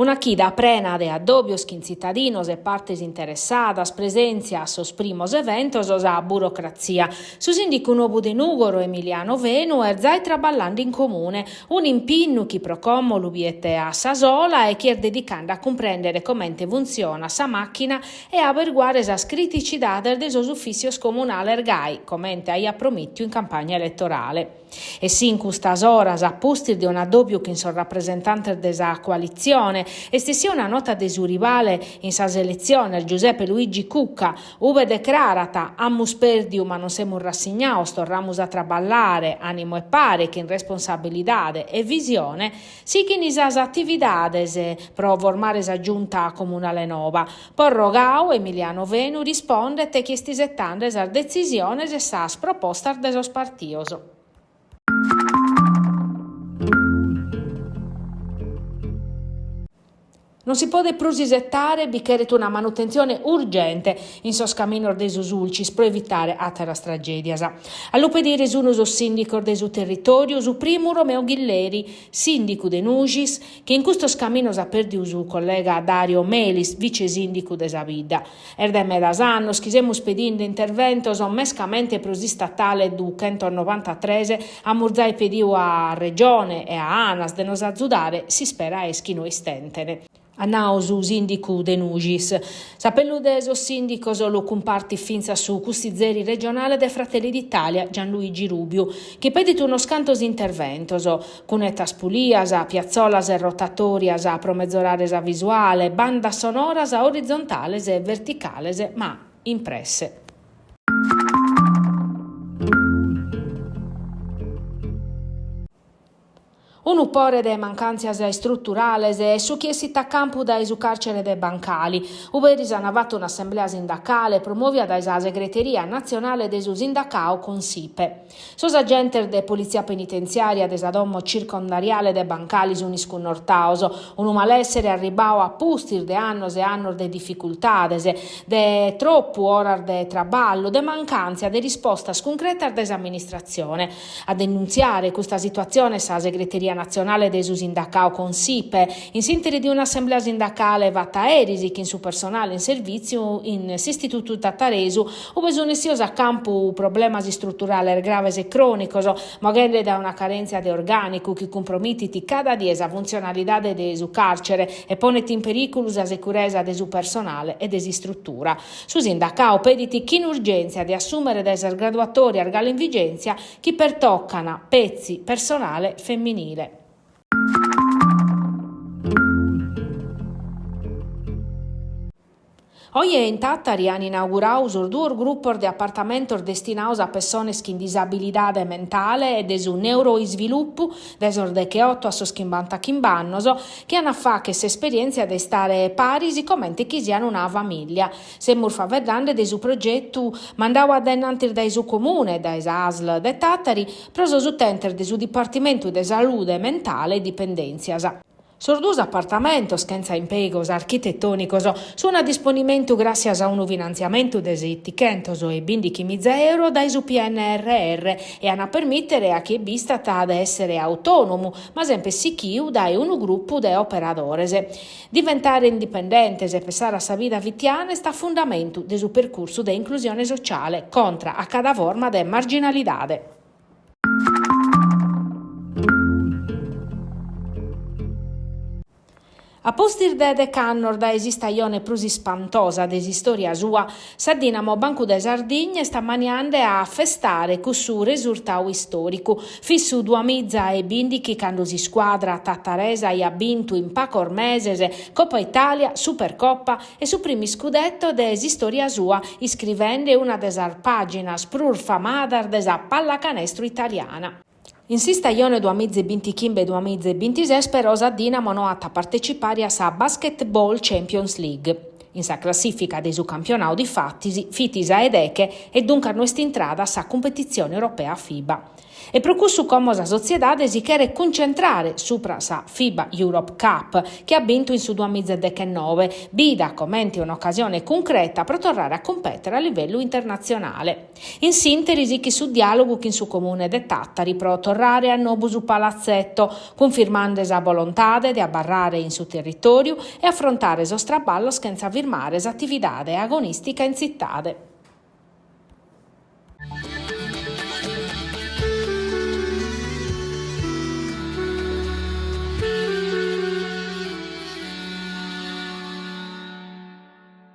Una chida plena de addobios que cittadinos e partes interessadas presencia a sos primos eventos a burocrazia. Su sindico nuovo de Nugoro Emiliano Venu erzai traballando in comune, un impinnu chi procommo l'ubiette a Sasola e chi è dedicando a comprendere come funziona sa macchina e a averguare sa criticità de sos ufficios comunale ergai, come hai promesso in campagna elettorale. E sì, in questas horas, a postir di un addobbio che sono rappresentante della coalizione, e se sia una nota de su rivale in sa selezione, Giuseppe Luigi Cucca, uve declarata, amus perdiu ma non siamo rassignaus, torramus a traballare, animo e pare che in responsabilidade e visione, sì che in isas attividades pro formare sa giunta comunale nova. Porrogau, Emiliano Venu risponde che stisettando sa decisione e sas propostas de sos partios. Non si può prusisettare bicheret una manutenzione urgente in sos caminos de sus ulcis pro evitare atteras tragedias. All'upedire uno sos sindicos de su territorio, su primo Romeo Ghilleri, sindico de Nugis, che in custos caminos ha perdiu su collega Dario Melis, vice sindico de sa vida. Erde medas annos chi semus pedinde interventos mescamente prosistatale du 193 a murzai pediu a Regione e a ANAS de nos azzudare, si spera eschino istentene. Annao su sindicu de Nugis. Sapellu de sos sindicos lo comparti finza su custizeri regionale de Fratelli d'Italia Gianluigi Rubiu, che pedit unos cantos interventos, cunetas pulias, piazzolas e rotatorias pro mezzorare a visuale, bandas sonoras orizzontales e verticales, ma impresse. Un upore de mancanzias strutturales e su chiesita campu dai su carcere de bancali. Uberis han avuto un'assemblea sindacale promovia dai sa segreteria nazionale de su sindacao con SIPE. Sos agentes de polizia penitenziaria de sa domo circondariale de bancali suniscun nortaoso, un malessere arribao a pustir de annos e annos de difficultades, de troppo orar de traballo, de mancanza de rispostas concretas de amministrazione. A denunziare questa situazione sa segreteria nazionale de su sindacao con SIPE, in sintesi di un'assemblea sindacale vata erisi che in su personale in servizio in s'istituto Tattaresu, ove sono a campo problemas strutturali graves e cronicos, magari da una carenza di organico che compromettiti cada diesa funzionalità de su carcere e poneti in pericolo la sicurezza de su personale e de su struttura. Su sindacao pediti che in urgenza di assumere da essere graduatori a regalo in vigenza chi pertoccana pezzi personale femminile. Oggi in Tattari hanno inaugurato due gruppi di appartamenti destinati a persone con disabilità mentale e su neurosviluppo, desde che 8 a 50 anni, che hanno fatto questa esperienza di stare parisi come che siano una famiglia. Siamo favedando di su progetto mandato ad enantri da su comune, da ASL de Tattari, preso su tenter di su Dipartimento di Salute Mentale e Dipendenzias. Sordus appartamentos, senza impiegos architettonicos, sono a disponimento grazie a un finanziamento de 700 e 20.000 euro dai su PNRR e a permettere a chi è vista ad essere autonomo, ma sempre sicchiu dai un gruppo de operadores. Diventare indipendente e pensare a sa vita vitiana sta a fondamento del suo percorso di inclusione sociale contro a cada forma de marginalidade. A postir de cannor da esistaione prusi spantosa desistoria sua, sa Dinamo Banco de Sardegna sta maniande a festare con su risultato storico. Fissu 2020 quando si squadra Tattaresa e ha vinto in Pacor Meses, Coppa Italia, Supercoppa e su primi scudetto de esistoria sua, iscrivendo una desar paginas prur famadar desa pallacanestro italiana. In stagione 2025-2026 però sa Dinamo non ha partecipare a sa Basketball Champions League. In sa classifica del suo campionato di Fitisa ed Eche e dunque non è entrata sa competizione europea FIBA. E per questo come la società si chiede concentrare sopra la FIBA Europe Cup che ha vinto in su 2019, bida commenti un'occasione concreta per tornare a competere a livello internazionale. In sintesi che su dialogo che in su comune de Tattari per tornare a nuovo su palazzetto, confermando la volontà di abbarrare in suo territorio e affrontare lo straballo senza firmare attività agonistica in città.